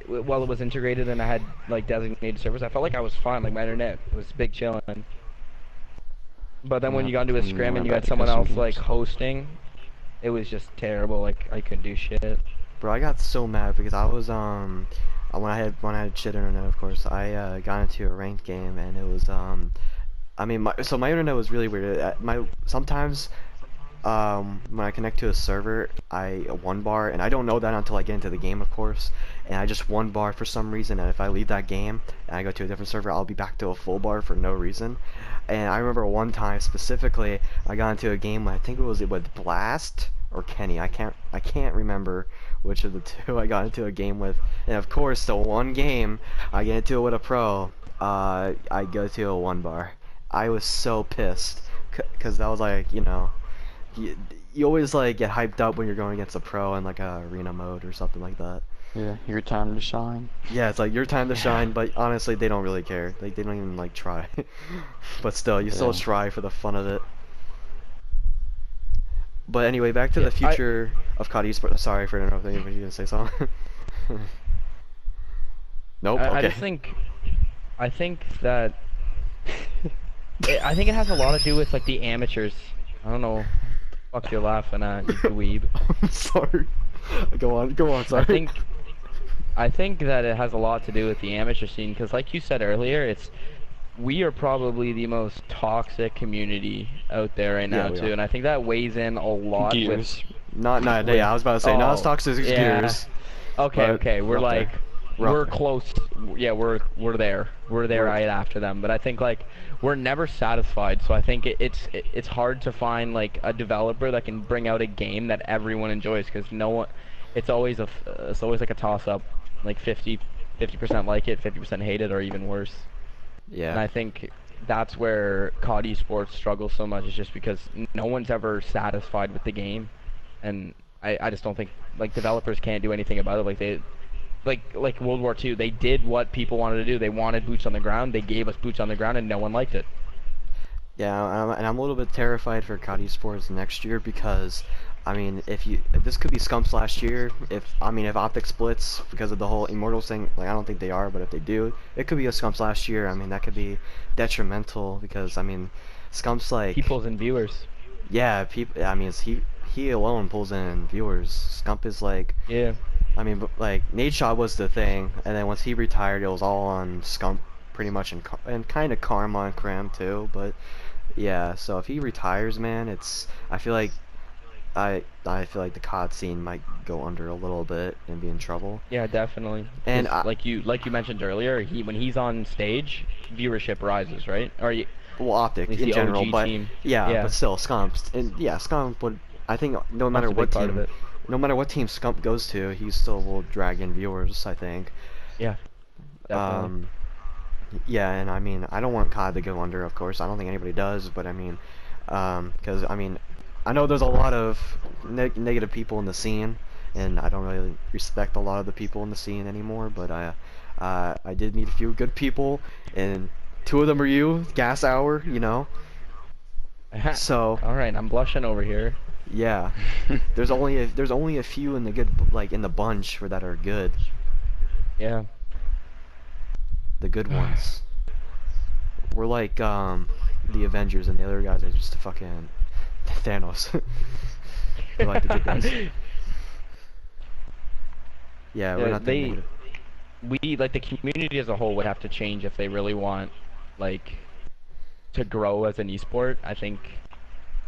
while it was integrated and I had like designated servers, I felt like I was fine. Like my internet was big chilling. But then when Yeah, you got into a and then scrim and went you back had to someone custom else like games. hosting, it was just terrible. Like I couldn't do shit. Bro, I got so mad because I was when I had shit internet, of course. I got into a ranked game and it was I mean my internet was really weird. My sometimes when I connect to a server, I one bar, and I don't know that until I get into the game, of course, and I just one bar for some reason, and if I leave that game and I go to a different server, I'll be back to a full bar for no reason. And I remember one time specifically, I got into a game, I think it was with Blast or Kenny, I can't remember which of the two I got into a game with, and of course, the one game I get into it with a pro, I go to a one bar. I was so pissed, because that was like, you, you always like get hyped up when you're going against a pro in like a arena mode or something like that. Yeah, your time to shine. Yeah, it's like your time to Yeah. shine, but honestly, they don't really care. Like they don't even like try. But still, you still Yeah. try for the fun of it. But anyway, back to Yeah, the future of CoD eSports. Sorry for interrupting. Were you gonna say something? Nope. I Okay. just I think that I think it has a lot to do with like the amateurs. I don't know. What the fuck you're laughing at, you dweeb. I'm sorry. Go on. Go on. I Sorry. think I think that it has a lot to do with the amateur scene because, like you said earlier, we are probably the most toxic community out there right Yeah, now we too, are. and I think that weighs in a lot with Gears. Not. with Yeah, I was about to say not as oh toxic as yeah. Gears, Okay, but okay, we're up there. like We're we're up there. close. Yeah, we're there. We're there We're- right after them. But I think like we're never satisfied. So I think it's hard to find like a developer that can bring out a game that everyone enjoys because no one. It's always like a toss up, like 50% like it, 50% hate it, or even worse. And Yeah. I think that's where COD esports struggles so much is just because no one's ever satisfied with the game, and I just don't think like developers can't do anything about it. Like they like World War II, they did what people wanted to do. They wanted boots on the ground. They gave us boots on the ground, and no one liked it. Yeah, and I'm a little bit terrified for COD Esports next year because, I mean, if this could be Scumps last year, if OpTic splits because of the whole Immortals thing, like I don't think they are, but if they do, it could be a Scumps last year. I mean, that could be detrimental because I mean, Scumps He like, pulls in viewers. yeah, people. I mean, he alone pulls in viewers. Scump is like, Yeah. I mean, like Nadeshot was the thing, and then once he retired, it was all on Scump pretty much, and kind of Karma and Cram too, but. Yeah, so if he retires, man, I feel like I feel like the COD scene might go under a little bit and be in trouble. Yeah, definitely. And 'Cause like you mentioned earlier, when he's on stage, viewership rises, right? well, At Optic least in the general, OG but team. yeah, Yeah, but still Scump, and yeah, Scump would. I think no matter that's a big what part of team, it. no matter what team Scump goes to, he still will drag in viewers. I think. Yeah, definitely. Um, yeah, and I mean, I don't want COD to go under, of course. I don't think anybody does, but I mean, because I mean, I know there's a lot of negative people in the scene, and I don't really respect a lot of the people in the scene anymore. But I did meet a few good people, and 2 of them are you, gas hour, you know. So All right, I'm blushing over here. yeah, there's only a few in the good in the bunch for that are good, Yeah. the good ones. We're like the Avengers, and the other guys are just fucking Thanos. They're like the good guys. Yeah, we're Yeah, not that negative. we like the community as a whole would have to change if they really want like to grow as an esport, I think.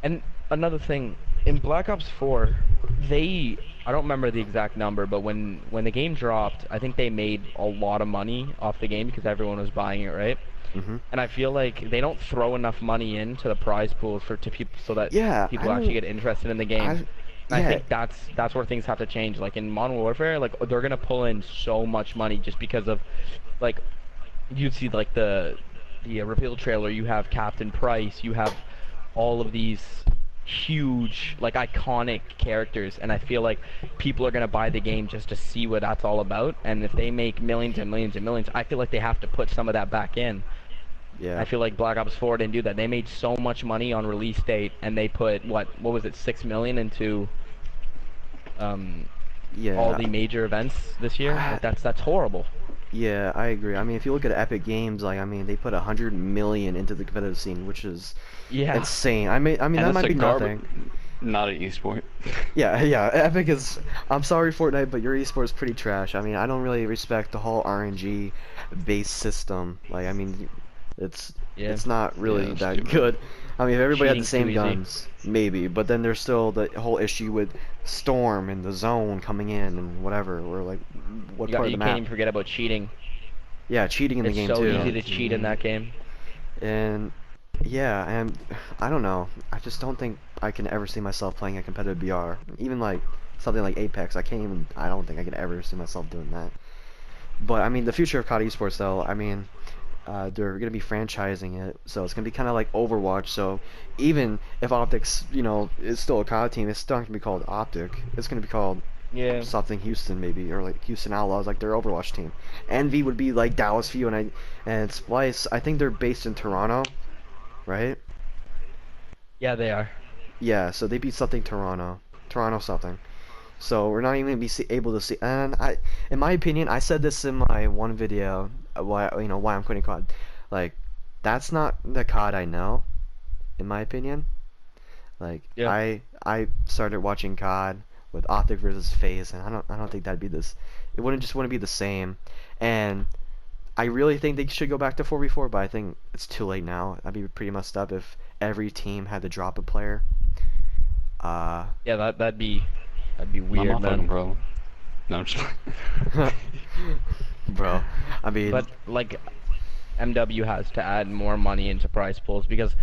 And another thing, in Black Ops 4, I don't remember the exact number, but when the game dropped, I think they made a lot of money off the game because everyone was buying it, right? Hmm. And I feel like they don't throw enough money into the prize pools to people so that Yeah, I people actually don't. get interested in the game. I And I yeah, think that's where things have to change. Like in Modern Warfare, like they're gonna pull in so much money just because of, like, you see like the reveal trailer. You have Captain Price. You have all of these huge, like, iconic characters, and I feel like people are gonna buy the game just to see what that's all about. And if they make millions and millions and millions, I feel like they have to put some of that back in. I yeah, feel like Black Ops 4 didn't do that. They made so much money on release date, and they put what was it, 6 million into um all yeah. the major events this year. I, Like that's horrible. yeah, I agree. I mean, if you look at Epic Games, like, I mean, they put 100 million into the competitive scene, which is Yeah. insane. I mean, And that that's might a be garbage, nothing. not an esport. Yeah, yeah. Epic is. I'm sorry, Fortnite, but your esports pretty trash. I mean, I don't really respect the whole RNG based system. Like, I mean, it's Yeah. it's not really Yeah, that stupid. good. I mean, if everybody had the Cheating's too same easy. guns, maybe. But then there's still the whole issue with Storm and the zone coming in and whatever. Or like, what part of the You can't map? even forget about cheating. Yeah, cheating in the It's game so too. easy to cheat in that game. And yeah, and I don't know. I just don't think I can ever see myself playing a competitive BR. Even like something like Apex, I can't even. I don't think I could ever see myself doing that. But I mean, the future of CoD esports, though. I mean, they're gonna be franchising it, so it's gonna be kind of like Overwatch. So even if OpTic, is still a CoD team, it's still not gonna be called OpTic. It's gonna be called Yeah. something Houston maybe, or like Houston Outlaws, like their Overwatch team. Envy would be like Dallas View, and Splice. I think they're based in Toronto, right? Yeah, they are. Yeah, so they beat something Toronto something. So we're not even gonna be able to see. And in my opinion, I said this in my one video, why I'm quitting COD. Like, that's not the COD I know, in my opinion. Like, Yeah. I started watching COD with OpTic versus FaZe, and I don't think that'd be this. It wouldn't be the same. And I really think they should go back to 4v4, but I think it's too late now. That'd be pretty messed up if every team had to drop a player. Uh, Yeah, that'd be Not my weird, fucking man. problem. No, I'm just bro, I mean, But like MW has to add more money into prize pools because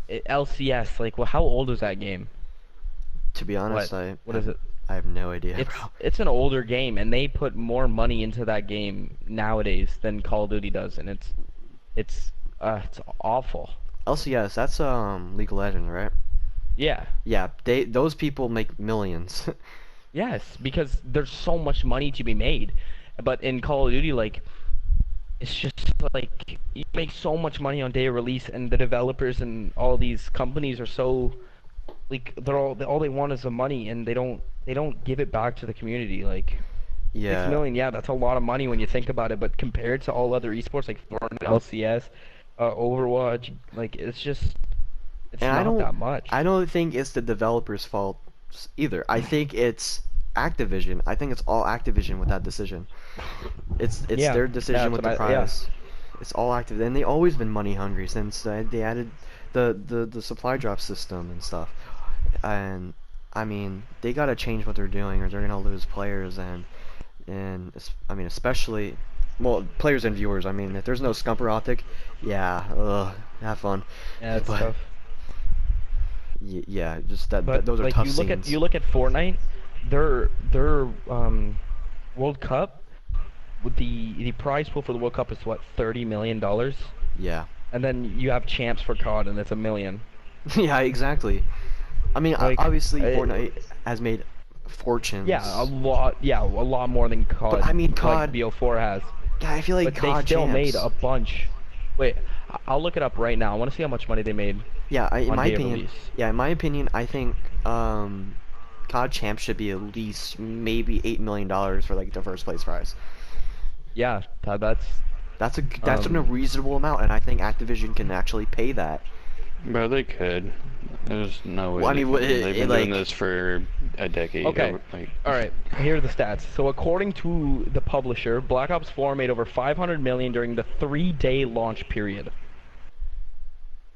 LCS, like, well, how old is that game? to be honest, What is it? I have no idea, It's bro. it's an older game, and they put more money into that game nowadays than Call of Duty does, and it's awful. LCS, that's League of Legends, right? Yeah. Yeah, those people make millions. Yes, because there's so much money to be made. But in Call of Duty, like, it's just like you make so much money on day of release, and the developers and all these companies are so, like, all they want is the money, and they don't give it back to the community. Like, Yeah, 6 million, yeah, that's a lot of money when you think about it. But compared to all other esports like Fortnite, LCS, Overwatch, like, it's and not that much. I don't think it's the developers' fault either. I think it's Activision. I think it's all Activision with that decision. It's Yeah, their yeah, decision that's with the what yeah. prize. It's all Activision, and they always been money hungry since they added the supply drop system and stuff. And I mean, they gotta change what they're doing, or they're gonna lose players I mean, especially, well, players and viewers. I mean, if there's no Scumper Optic, yeah, have fun. Yeah, it's But tough. yeah, just But those are like tough you look at scenes. Fortnite, their World Cup with the prize pool for the World Cup is what, $30 million, Yeah, and then you have champs for COD and it's a million. yeah, exactly. I mean, Like, obviously, Fortnite has made fortunes. yeah, a lot more than COD. But I mean, like COD. BO4 has. Yeah, I feel like But they COD still made champs. a bunch. Wait, I'll look it up right now. I want to see how much money they made Yeah, in on my day of opinion, release. I think COD Champ should be at least maybe $8 million for like the first place prize. Yeah, that's That's an um. unreasonable amount, and I think Activision can actually pay that. Bro, they could. There's no way Well, I they mean, couldn't. They've been doing like, this for a decade. Okay. Over, like, All right. Here are the stats. So according to the publisher, Black Ops 4 made over 500 million during the 3-day launch period.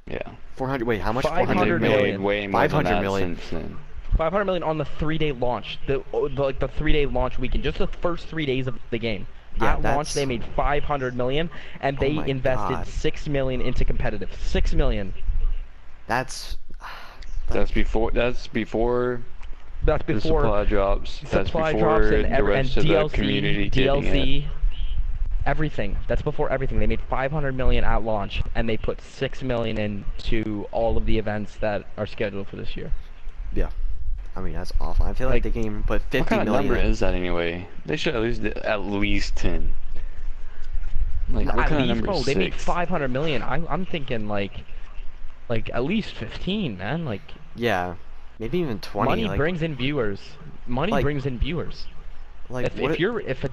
yeah. 400. Wait, how much? 400 500 And they've made million. million. way more than 500 that million. since then. 500 million on the 3-day launch. Like the 3-day launch weekend. Just the first 3 days of the game. Yeah, At launch, they that's. made 500 million, and Oh they my invested God. 6 million into competitive. 6 million. That's. That's Like, before. That's before That's the before supply drops. That's supply drops before the and rest of the DLC, community getting it. everything. That's before everything. They made 500 million at launch, and they put 6 million into all of the events that are scheduled for this year. yeah. I mean, that's awful. I feel like Like, they can even put What 50 kind of million number in. is that anyway? They should at least 10. Like, what at kind of least, number bro, is they made 6? 500 million. I'm thinking like at least 15, man. Like, Yeah. Maybe even 20. money brings in viewers. Money Like, brings in viewers. like what? If a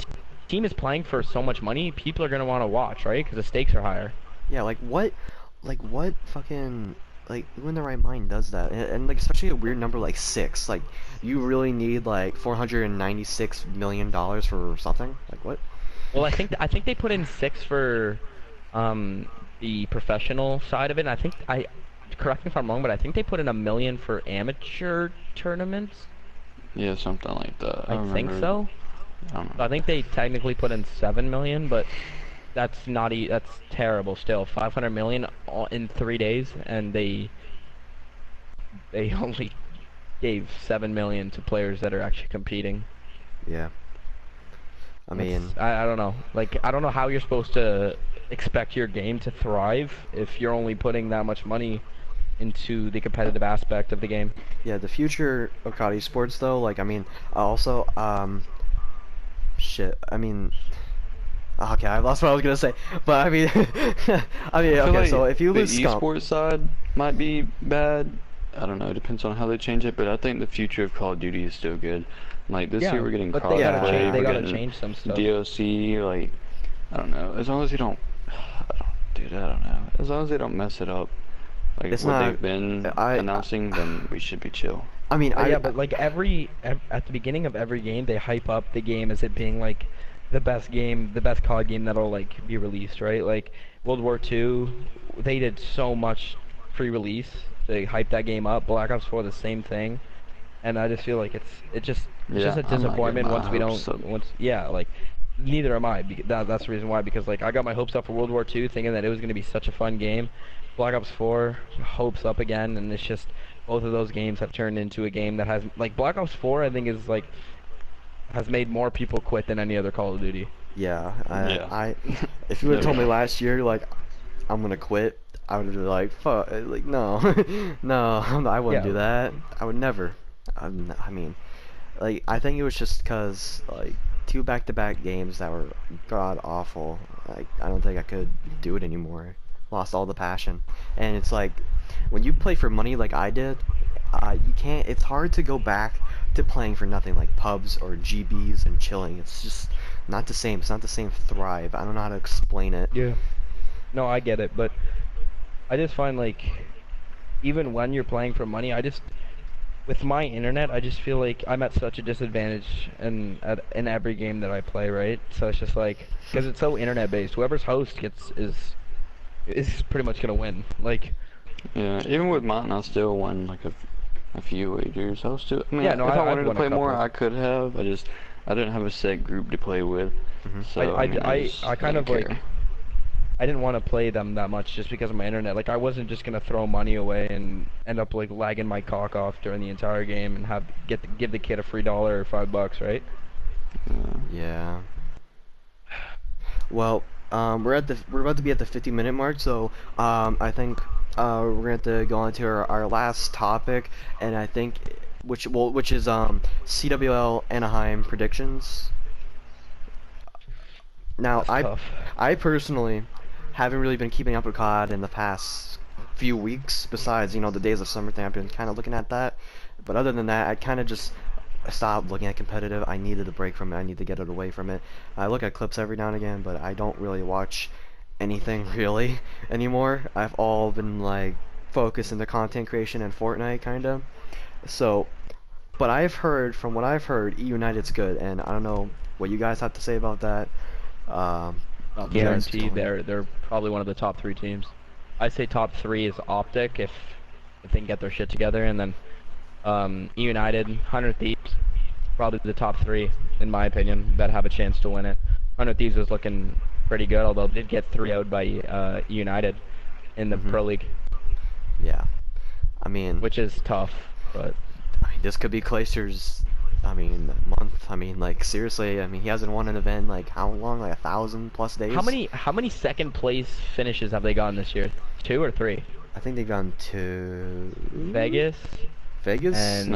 team is playing for so much money, people are gonna want to watch, right? Because the stakes are higher. Yeah, like what fucking, like who in their right mind does that? And like especially a weird number like 6. Like you really need like $496 million for something? Like what? Well, I think they put in 6 for the professional side of it. And I think I correct me if I'm wrong, but I think they put in 1 million for amateur tournaments. Yeah, something like that. I I think remember. so. I don't So I know. think they technically put in 7 million, but that's not that's terrible still. 500 million in 3 days, and they only gave 7 million to players that are actually competing. Yeah. I mean, I don't know. Like, I don't know how you're supposed to expect your game to thrive if you're only putting that much money into the competitive aspect of the game. yeah, the future of COD esports though, like I mean, also shit. I mean, okay, I lost what I was gonna say. But I mean, I mean, I feel okay, so like if you the lose Scump, esports side might be bad. I don't know. It depends on how they change it, but I think the future of Call of Duty is still good. Like this year, we're getting But they gotta Yeah, crossplay, change. They we're gotta getting change some stuff. DLC. Like, I don't know. As long as you don't, dude, I don't know. As long as they don't mess it up, like it's what not. they've been announcing, then we should be chill. I mean, Yeah, but like at the beginning of every game, they hype up the game as it being like the best game, the best COD game that'll like be released, right? Like World War II, they did so much pre-release. They hyped that game up. Black Ops 4, the same thing. And I just feel like it's just Yeah, a I'm not getting disappointment my once we hopes up. don't yeah, like neither am I. That's the reason why, because like I got my hopes up for World War II thinking that it was going to be such a fun game. Black Ops 4, hopes up again, and it's just both of those games have turned into a game that has like Black Ops 4 I think is like has made more people quit than any other Call of Duty. yeah, Yeah. if you would have told me Literally. last year, like, I'm gonna quit, I would have been like, fuck, like, no, no, I wouldn't Yeah. do that. I would never. I mean, like, I think it was just because, like, 2 back-to-back games that were god awful. Like, I don't think I could do it anymore. Lost all the passion. And it's like, when you play for money like I did, you can't, it's hard to go back to playing for nothing like pubs or GBs and chilling. It's just not the same. It's not the same thrive. I don't know how to explain it. Yeah. No, I get it, but I just find like even when you're playing for money, with my internet, I just feel like I'm at such a disadvantage in every game that I play, right? So it's just like because it's so internet based, whoever's host is pretty much gonna win. Like, Yeah, even with mine, I still won like a few wagers. I was still. I mean, yeah, no, if I I've wanted to won a play more, couple. I could have. I didn't have a set group to play with. Hmm. So I mean, I kind didn't of like care. I didn't want to play them that much just because of my internet. Like I wasn't just gonna throw money away and end up like lagging my cock off during the entire game and give the kid a free $1 or $5, right? Yeah. Yeah. Well, we're about to be at the 50-minute mark, so I think we're gonna have to go on to our last topic, and I think which is CWL Anaheim predictions. Now, That's tough. I personally haven't really been keeping up with COD in the past few weeks. Besides, you know, the days of summer thing, I've been kind of looking at that. But other than that, I kind of just stopped looking at competitive. I needed a break from it. I need to get it away from it. I look at clips every now and again, but I don't really watch anything really anymore. I've all been like focused in the content creation and Fortnite kind of. So, but from what I've heard, E United's good, and I don't know what you guys have to say about that. Um, Not you guys guaranteed. tell me. They're probably one of the top 3 teams. I say top 3 is OpTic if they can get their shit together, and then E United, 100 Thieves, probably the top 3 in my opinion that have a chance to win it. 100 Thieves is looking pretty good, although they did get 3-0'd by E United in the Pro League, Yeah, I mean, which is tough. But this could be Clayster's, I mean, month. I mean, like seriously. I mean, he hasn't won an event like how long? Like 1,000+ days. how many second place finishes have they gotten this year? 2 or 3? I think they've gone to Vegas. Vegas. And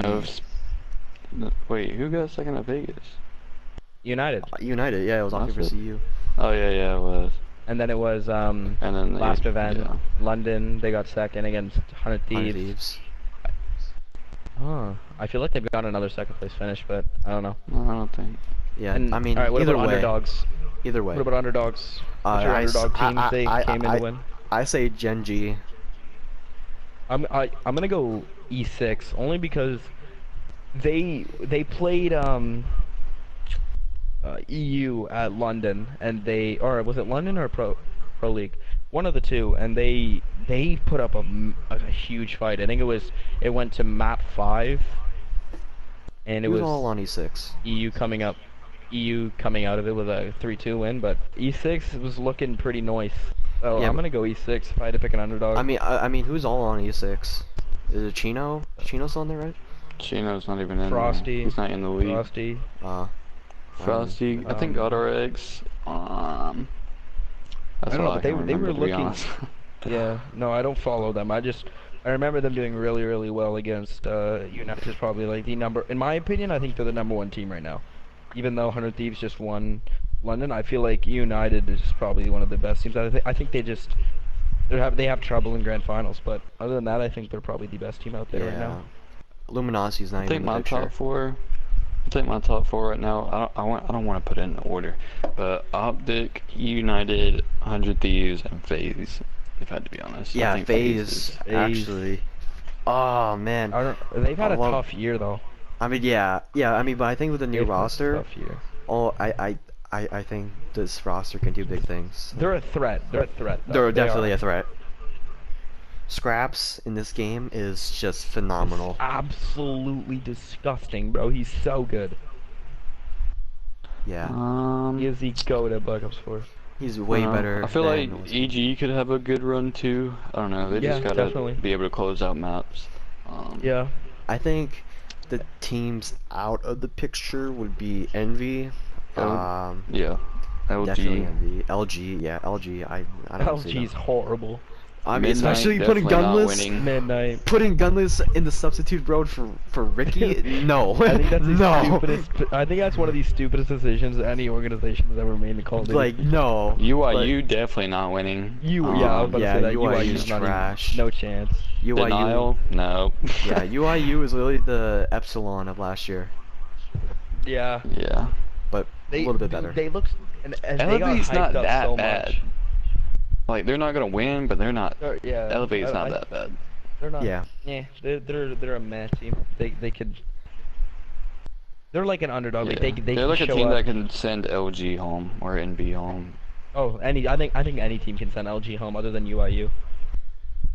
No, wait, who got second at Vegas? United. United. Yeah, it was off for Was it? CU. Oh yeah, it was. And then it was And then last event, yeah. London. They got second against 100 100 Thieves. Thieves. Oh, I feel like they've got another second place finish, but I don't know. No, I don't think. Yeah, And, I mean, all right, what either about way. underdogs? Either way. What about underdogs? What's your underdog team they came in to win? I say Gen G. I'm gonna go E6 only because they played EU at London, and or was it London or Pro League? One of the two, and they put up a huge fight. I think it went to map 5, and it It was was all on E6. EU coming out of it with a 3-2 win, but E6 was looking pretty nice. So Yeah, I'm but- gonna go E6 if I had to pick an underdog. I mean, who's all on E6? Is it Chino? Chino's on there, right? Chino's not even in Frosty. there. He's not in the league. Frosty. Frosty. I think GodRX. That's I don't all know, but can they remember, were to be looking. honest. Yeah, no, I don't follow them. I remember them doing really, really well against United. Is probably like in my opinion, I think they're the #1 team right now. Even though 100 Thieves just won London, I feel like United is probably one of the best teams. I think they have trouble in grand finals, but other than that, I think they're probably the best team out there right now. Luminosi's not I even think in the my picture. top 4. I think my top 4 right now. I don't want to put it in order, but OpTic, United, 100 Thieves, and FaZe. If I had to be honest. I Yeah, think FaZe actually. Oh man. They've had I a love- tough year though. I mean, yeah. I mean, but I think with the new They've had a roster, tough year. I think this roster can do big things. They're a threat. They're a threat. though. They're They definitely are. a threat. Scraps in this game is just phenomenal. Absolutely disgusting, bro. He's so good. Yeah, He is the GOAT at Black Ops 4. he's way better. I feel than like was- EG could have a good run too. I don't know. They Yeah, just gotta definitely. be able to close out maps. Yeah. I think the teams out of the picture would be Envy. Yeah. Definitely LG. Envy. LG, yeah, LG. I don't see LG's them. horrible. I mean, Midnight especially putting definitely not Gunless. winning. Midnight. Putting Gunless in the substitute road for Ricky? No. I think that's the no. stupidest. I think that's one of the stupidest decisions any organization has ever made in Call of Duty. Like, no. UIU definitely not winning. Yeah, I was about yeah, to say that UIU's UIU's not trash. even, no chance. UIU. Denial? No. Yeah, UIU is literally the Epsilon of last year, Yeah. Yeah. but a little bit better. They look, and they got Elevate's hyped not up that so bad. much. Like they're not gonna win, but they're not. Yeah. Elevate's not that bad. They're not. Yeah. Yeah. They're a meh team. They could. They're like an underdog. Like Yeah. they They're like a show team up. that can send LG home or NB home. Oh, I think any team can send LG home other than UIU.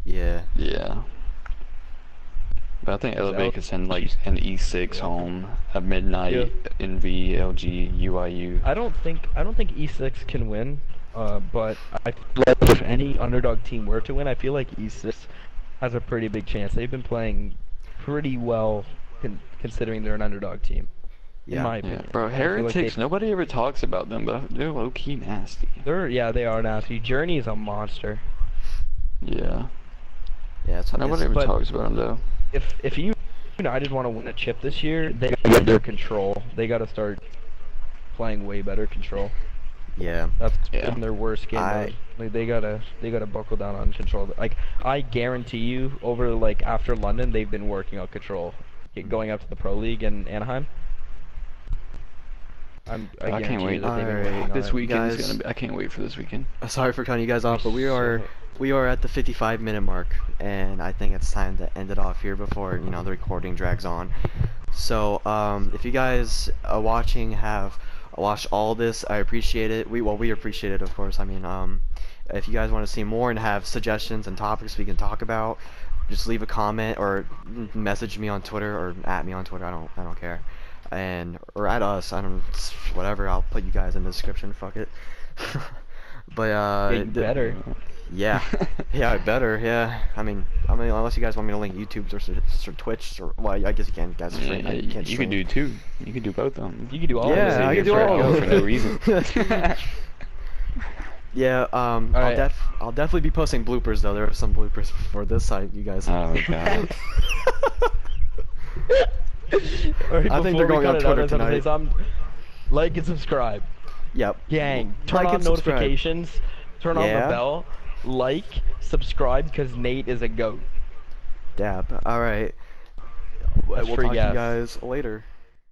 Yeah. Yeah. But I think Is Elevate L- could send like an E6 home, a Midnight, NV, LG, UIU. I don't think E6 can win. But I feel like if any underdog team were to win, I feel like E6 has a pretty big chance. They've been playing pretty well considering they're an underdog team. Yeah. In my Yeah, opinion. bro, I feel like Heretics, nobody ever talks about them, but they're low-key nasty. they are nasty. Journey is a monster. Yeah. Yeah, it's Nobody ever but- talks about them, though. If United want to win a chip this year, they gotta get their control. They gotta start playing way better control. Yeah. That's Yeah. been their worst game I- mode. Like, they gotta buckle down on control. Like, I guarantee you, over like after London, they've been working on control, going up to the Pro League in Anaheim. I I can't guarantee you wait. that they've been Alright, working on This it. weekend is Guys. gonna be. I can't wait for this weekend. Sorry for cutting you guys off, but So- we are at the 55-minute mark, and I think it's time to end it off here before the recording drags on. So if you guys are watching have watched all this, I appreciate it. We appreciate it, of course. I mean, if you guys want to see more and have suggestions and topics we can talk about, just leave a comment or message me on Twitter or at me on Twitter. I don't care. And or at us, I don't whatever. I'll put you guys in the description. Fuck it. But Yeah, you better. yeah, yeah, I better. Yeah, I mean, unless you guys want me to link YouTube or Twitch or well, I guess you can. Guys, Yeah, stream. I can't you could stream. do two. You could do both of them. You can do all of Yeah, it. I can can do all of for no reason. Yeah, Alright. I'll definitely be posting bloopers though. There are some bloopers for this site, you guys. Oh god. Alright, I think they're before we going on cut it out, Twitter I just wanna say tonight. something. Like and subscribe. Yep. Gang, turn Like on and subscribe. notifications, turn on Yeah. the bell, like, subscribe, because Nate is a goat. Dab. All right. That's We'll free talk to you gas. guys later.